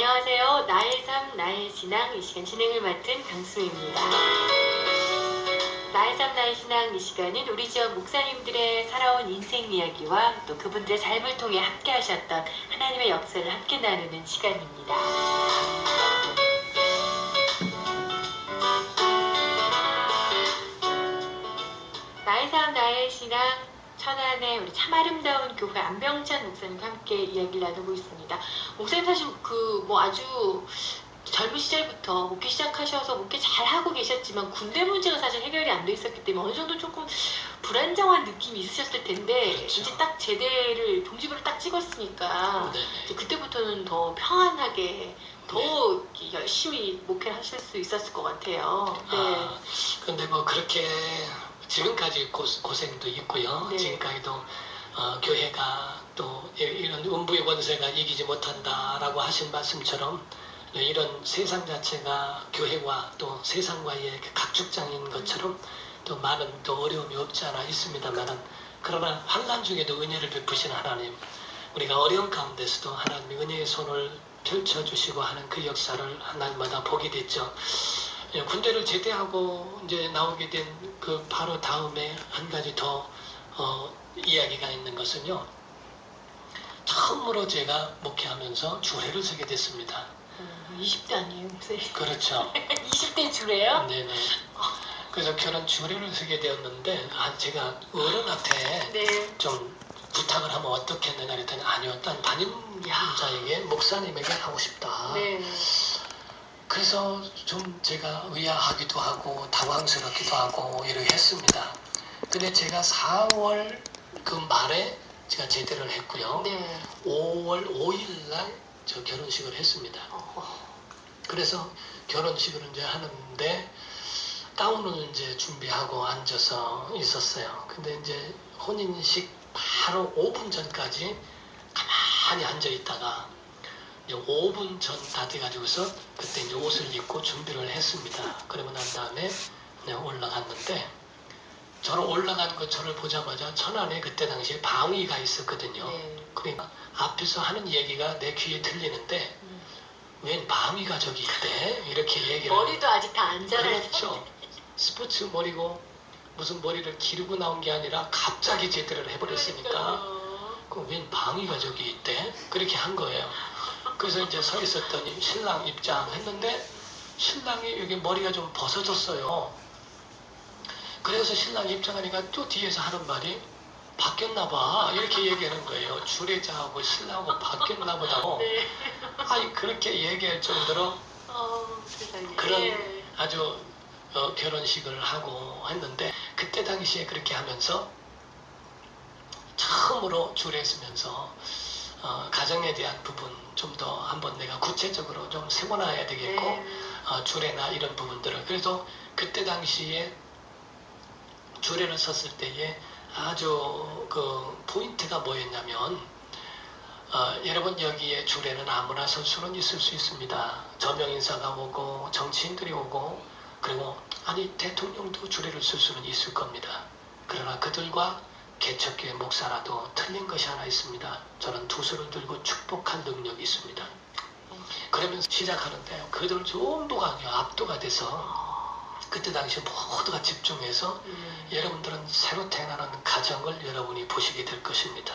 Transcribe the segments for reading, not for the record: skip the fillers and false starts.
안녕하세요. 나의 삶, 나의 신앙 이 시간 진행을 맡은 강수입니다. 나의 삶, 나의 신앙 이 시간은 우리 지역 목사님들의 살아온 인생 이야기와 또 그분들의 삶을 통해 함께 하셨던 하나님의 역사를 함께 나누는 시간입니다. 나의 삶, 나의 신앙 천안의 우리 참 아름다운 교회 안병찬 목사님과 함께 이야기를 나누고 있습니다. 목사님 사실 아주 젊은 시절부터 목회 시작하셔서 목회 잘 하고 계셨지만 군대 문제가 사실 해결이 안 돼 있었기 때문에 어느 정도 조금 불안정한 느낌이 있으셨을 텐데 그렇죠. 이제 딱 제대를 종지부를 딱 찍었으니까 이제 그때부터는 더 평안하게 더 열심히 목회를 하실 수 있었을 것 같아요. 네. 근데 뭐 그렇게 지금까지 고생도 있고요. 네. 지금까지도 교회가 또 이런 음부의 권세가 이기지 못한다라고 하신 말씀처럼 이런 세상 자체가 교회와 또 세상과의 각축장인 것처럼 또 많은 또 어려움이 없지 않아 있습니다만 그러나 환난 중에도 은혜를 베푸시는 하나님, 우리가 어려운 가운데서도 하나님의 은혜의 손을 펼쳐주시고 하는 그 역사를 날마다 보게 됐죠. 군대를 제대하고 이제 나오게 된 그 바로 다음에 한 가지 더 이야기가 있는 것은요. 처음으로 제가 목회하면서 주례를 서게 됐습니다. 20대 아니에요, 목사님? 그렇죠. 20대 주례요? 네네. 그래서 결혼 주례를 서게 되었는데 제가 어른한테 네. 좀 부탁을 하면 어떻겠느냐 그랬더니 아니요, 딴 담임자에게 목사님에게 하고 싶다. 네. 그래서 좀 제가 의아하기도 하고 당황스럽기도 하고 이렇게 했습니다. 근데 제가 4월 그 말에 제가 제대를 했고요. 네. 5월 5일 날 저 결혼식을 했습니다. 그래서 결혼식을 이제 하는데 가운을 이제 준비하고 앉아서 있었어요. 근데 이제 혼인식 바로 5분 전까지 가만히 앉아 있다가 5분 전 다 돼가지고서 그때 이제 옷을 입고 준비를 했습니다. 그러고 난 다음에 올라갔는데 저는 올라가는 거 저를 보자마자 천안에 그때 당시에 방위가 있었거든요. 네. 그러니까 앞에서 하는 얘기가 내 귀에 들리는데 웬 방위가 저기 있대? 이렇게 얘기를 머리도 아직 다 안 자라서. 그렇죠. 스포츠 머리고 무슨 머리를 기르고 나온 게 아니라 갑자기 제대를 해버렸으니까 그 웬 방위가 저기 있대? 그렇게 한 거예요. 그래서 이제 서 있었더니 신랑 입장했는데 신랑이 여기 머리가 좀 벗어졌어요. 그래서 신랑이 입장하니까 또 뒤에서 하는 말이 바뀌었나 봐 이렇게 얘기하는 거예요. 주례자하고 신랑하고 바뀌었나 보다고. 네. 아니 그렇게 얘기할 정도로 세상에. 그런 아주 결혼식을 하고 했는데 그때 당시에 그렇게 하면서 처음으로 주례했으면서 가정에 대한 부분 좀 더 한번 내가 구체적으로 좀 세워놔야 되겠고 주례나 이런 부분들을 그래서 그때 당시에 주례를 섰을 때에 아주 그 포인트가 뭐였냐면 여러분 여기에 주례는 아무나 설 수는 있을 수 있습니다. 저명인사가 오고 정치인들이 오고 그리고 아니 대통령도 주례를 쓸 수는 있을 겁니다. 그러나 그들과 개척교회 목사라도 틀린 것이 하나 있습니다. 저는 두 손을 들고 축복할 능력이 있습니다. 그러면서 시작하는데 그들 전부가 압도가 돼서 그때 당시 모두가 집중해서 여러분들은 새로 태어나는 가정을 여러분이 보시게 될 것입니다.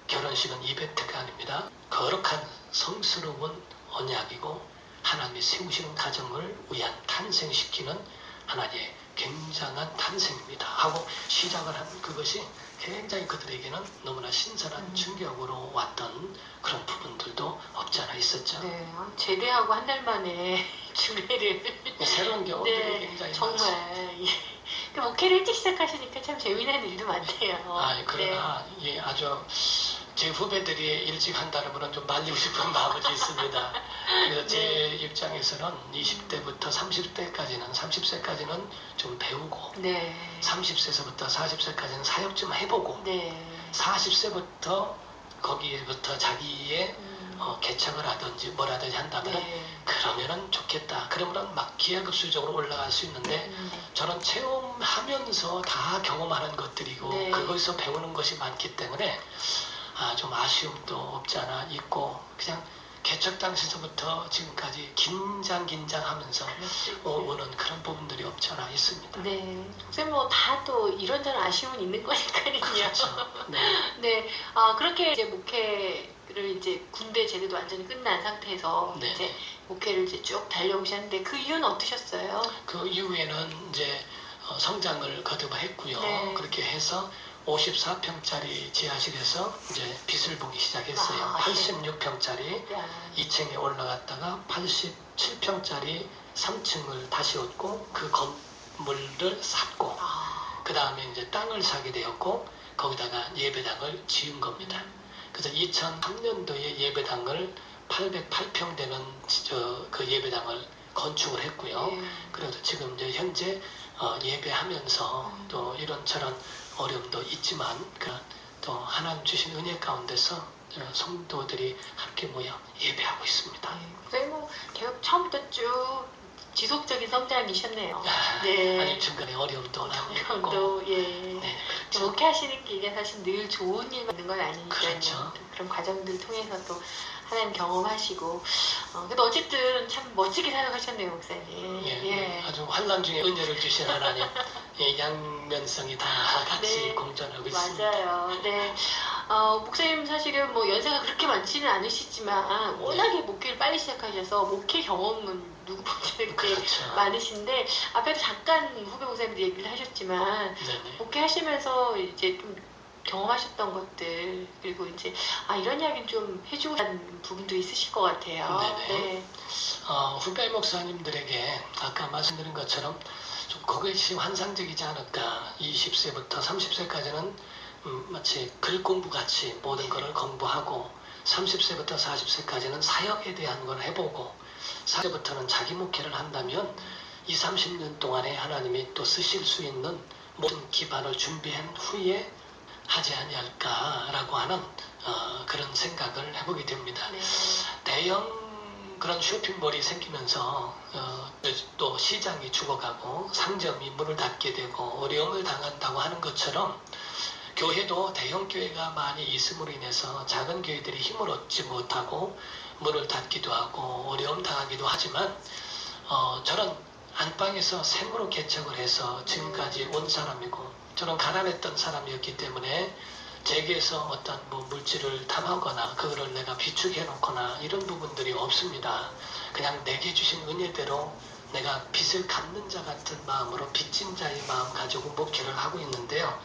결혼식은 이벤트가 아닙니다. 거룩한 성스러운 언약이고 하나님이 세우시는 가정을 위한 탄생시키는 하나님의 굉장한 탄생입니다. 하고 시작을 한 그것이 굉장히 그들에게는 너무나 신선한 충격으로 왔던 그런 부분들도 없지 않아 있었죠. 네, 제대하고 한 달 만에 주례를 새로운 경험들이 굉장히 정말 그 목회를 일찍 시작하시니까 참 재미난 일도 많네요. 그러나 아주 제 후배들이 일찍 한다는 거는 좀 말리고 싶은 마음이 있습니다. 그래서 제 입장에서는 20대부터 30대까지는 30세까지는 좀 배우고 30세서부터 40세까지는 사역 좀 해보고 40세부터 거기에부터 자기의 개척을 하든지 뭐라든지 한다면 그러면은 좋겠다. 그러면은 막 기하급수적으로 올라갈 수 있는데 저는 체험하면서 다 경험하는 것들이고 그것에서 배우는 것이 많기 때문에 좀 아쉬움도 없지 않아 있고 그냥 개척 당시서부터 지금까지 긴장하면서 오는 그런 부분들이 없지 않아 있습니다. 네. 목사님 뭐 다 또 이런저런 아쉬움은 있는 거니까요. 그렇죠. 네. 네. 그렇게 이제 목회를 이제 군대 제대도 완전히 끝난 상태에서 네. 이제 목회를 이제 쭉 달려오셨는데 그 이유는 어떠셨어요? 그 이후에는 이제 성장을 거듭했고요. 네. 그렇게 해서 54평짜리 지하실에서 이제 빛을 보기 시작했어요. 86평짜리 2층에 올라갔다가 87평짜리 3층을 다시 얻고 그 건물을 샀고 그 다음에 이제 땅을 사게 되었고 거기다가 예배당을 지은 겁니다. 그래서 2003년도에 예배당을 808평 되는 그 예배당을 건축을 했고요. 그래서 지금 이제 현재 예배하면서 또 이런저런 어려움도 있지만 또 하나님 주신 은혜 가운데서 성도들이 함께 모여 예배하고 있습니다. 선생님 뭐 계속 처음부터 쭉 지속적인 성장이셨네요. 네. 아니 중간에 어려움도 나고 예. 네, 그렇죠. 목회하시는 길에 사실 늘 좋은 일만 있는 건 아니니까 그렇죠. 그런 과정들을 통해서 또 하나님 경험하시고 그래도 어쨌든 참 멋지게 살아가셨네요, 목사님. 예. 아주 환난 중에 은혜를 주신 하나님 양면성이 다 같이 공존하고 있습니다. 맞아요. 네. 목사님 사실은 뭐 연세가 그렇게 많지는 않으시지만 워낙에 목회를 빨리 시작하셔서 목회 경험은 누구보다 이렇게 많으신데 앞에도 잠깐 후배 목사님들 얘기를 하셨지만 목회 하시면서 이제 좀 경험하셨던 것들 그리고 이제 이런 이야기는 좀 해주고 싶은 부분도 있으실 것 같아요. 네. 후배 목사님들에게 아까 말씀드린 것처럼 좀 그것이 환상적이지 않을까. 20세부터 30세까지는 마치 글 공부같이 모든 것을 공부하고 30세부터 40세까지는 사역에 대한 걸 해보고 40세부터는 자기 목회를 한다면 20, 30년 동안에 하나님이 또 쓰실 수 있는 모든 기반을 준비한 후에 하지 아니할까라고 하는 그런 생각을 해보게 됩니다. 대형 그런 쇼핑몰이 생기면서 또 시장이 죽어가고 상점이 문을 닫게 되고 어려움을 당한다고 하는 것처럼 교회도 대형 교회가 많이 있음으로 인해서 작은 교회들이 힘을 얻지 못하고 문을 닫기도 하고 어려움 당하기도 하지만 저는 안방에서 생으로 개척을 해서 지금까지 온 사람이고 저는 가난했던 사람이었기 때문에 제게서 어떤 물질을 탐하거나 그거를 내가 비축해 놓거나 이런 부분들이 없습니다. 그냥 내게 주신 은혜대로 내가 빚을 갚는 자 같은 마음으로 빚진 자의 마음 가지고 목회를 하고 있는데요.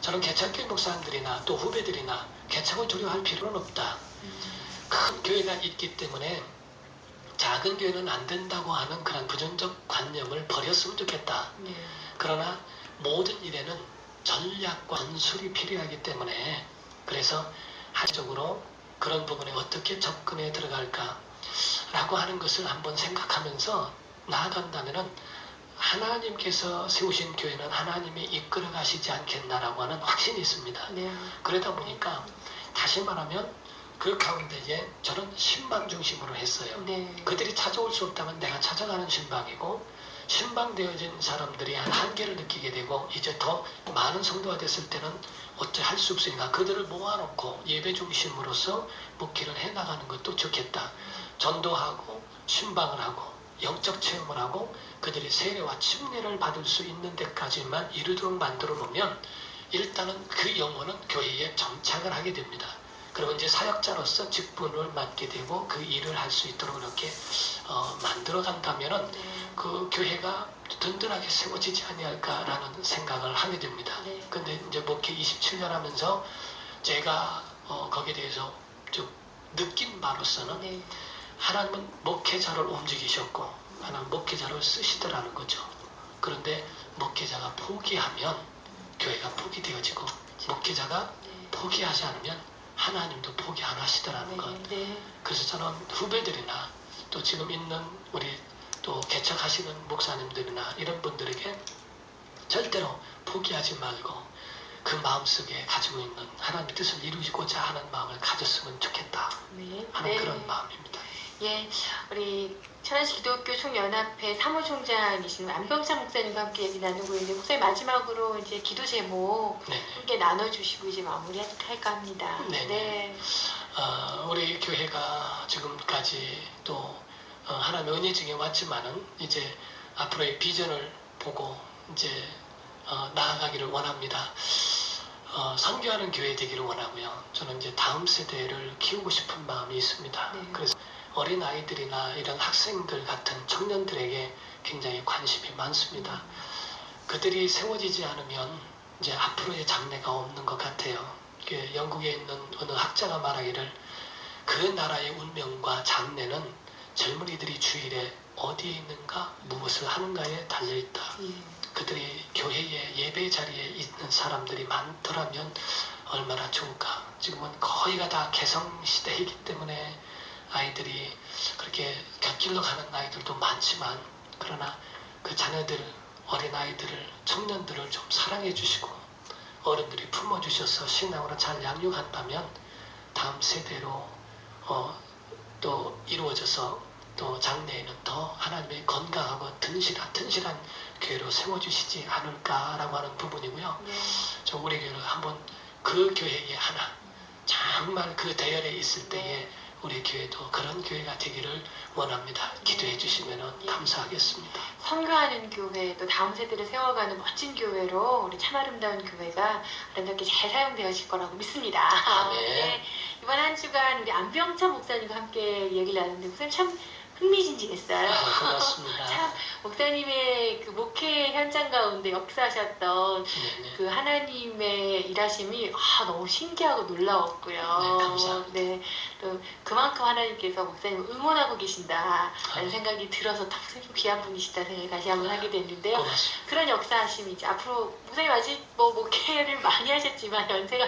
저는 개척교회 목사님들이나 또 후배들이나 개척을 두려워할 필요는 없다. 큰 교회가 있기 때문에 작은 교회는 안 된다고 하는 그런 부정적 관념을 버렸으면 좋겠다. 그러나 모든 일에는 전략과 전술이 필요하기 때문에 그래서 한적으로 그런 부분에 어떻게 접근해 들어갈까 라고 하는 것을 한번 생각하면서 나아간다면은 하나님께서 세우신 교회는 하나님이 이끌어 가시지 않겠나라고 하는 확신이 있습니다. 그러다 보니까 다시 말하면 그 가운데에 저는 신방 중심으로 했어요. 그들이 찾아올 수 없다면 내가 찾아가는 신방이고 신방되어진 사람들이 한계를 느끼게 되고 이제 더 많은 성도가 됐을 때는 어째 할 수 없으니까 그들을 모아놓고 예배 중심으로서 목회를 해나가는 것도 좋겠다. 전도하고 신방을 하고 영적 체험을 하고 그들이 세례와 침례를 받을 수 있는 데까지만 이르도록 만들어 놓으면 일단은 그 영혼은 교회에 정착을 하게 됩니다. 그리고 이제 사역자로서 직분을 맡게 되고 그 일을 할 수 있도록 이렇게 만들어 간다면은 그 교회가 든든하게 세워지지 아니할까라는 생각을 하게 됩니다. 근데 이제 목회 27년 하면서 제가 거기에 대해서 좀 느낀 바로서는 하나님은 목회자를 움직이셨고 하나님 목회자를 쓰시더라는 거죠. 그런데 목회자가 포기하면 교회가 포기되어지고 목회자가 포기하지 않으면 하나님도 포기 안 하시더라는 것. 그래서 저는 후배들이나 또 지금 있는 우리 또 개척하시는 목사님들이나 이런 분들에게 절대로 포기하지 말고 그 마음속에 가지고 있는 하나님의 뜻을 이루고자 하는 마음을 가졌으면 좋겠다 하는 그런 마음입니다. 예, 우리 천안시 기독교 총연합회 사무총장이신 안병찬 목사님과 함께 얘기 나누고 있는데 목사님 마지막으로 이제 기도 제목 함께 나눠주시고 이제 마무리할까 합니다. 우리 교회가 지금까지 또 하나님의 은혜 중에 왔지만은 이제 앞으로의 비전을 보고 이제 나아가기를 원합니다. 선교하는 교회 되기를 원하고요. 저는 이제 다음 세대를 키우고 싶은 마음이 있습니다. 네. 그래서 어린 아이들이나 이런 학생들 같은 청년들에게 굉장히 관심이 많습니다. 그들이 세워지지 않으면 이제 앞으로의 장래가 없는 것 같아요. 영국에 있는 어느 학자가 말하기를 그 나라의 운명과 장래는 젊은이들이 주일에 어디에 있는가 무엇을 하는가에 달려있다. 그들이 교회의 예배 자리에 있는 사람들이 많더라면 얼마나 좋을까. 지금은 거의가 다 개성시대이기 때문에 아이들이 그렇게 곁길로 가는 아이들도 많지만 그러나 그 자녀들, 어린아이들을, 청년들을 좀 사랑해 주시고 어른들이 품어주셔서 신앙으로 잘 양육한다면 다음 세대로 또 이루어져서 또 장래에는 더 하나님의 건강하고 튼실한 교회로 세워주시지 않을까라고 하는 부분이고요. 네. 저 우리 교회를 한번 그 교회에 하나 정말 그 대열에 있을 때에 우리 교회도 그런 교회가 되기를 원합니다. 기도해 주시면 감사하겠습니다. 선교하는 교회, 또 다음 세대를 세워가는 멋진 교회로 우리 참 아름다운 교회가 아름답게 잘 사용되어질 거라고 믿습니다. 아멘. 네. 이번 한 주간 우리 안병찬 목사님과 함께 얘기를 나눴는데 목사님 참 흥미진진했어요. 고맙습니다. 참 목사님의 그 목회 현장 가운데 역사하셨던 네네. 그 하나님의 일하심이 너무 신기하고 놀라웠고요. 네, 감사합니다. 네, 또 그만큼 하나님께서 목사님을 응원하고 계신다라는 생각이 들어서 딱 귀한 분이시다 생각을 다시 한번 하게 됐는데요. 고맙습니다. 그런 역사하심이 이제 앞으로 목사님 아직 뭐 목회를 많이 하셨지만 연세가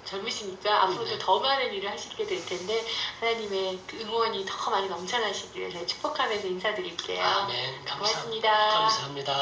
젊으시니까 앞으로도 더 많은 일을 하시게 될 텐데 하나님의 그 응원이 더 많이 넘쳐나시기를 축복하면서 인사드릴게요. 아멘. 고맙습니다. 감사합니다.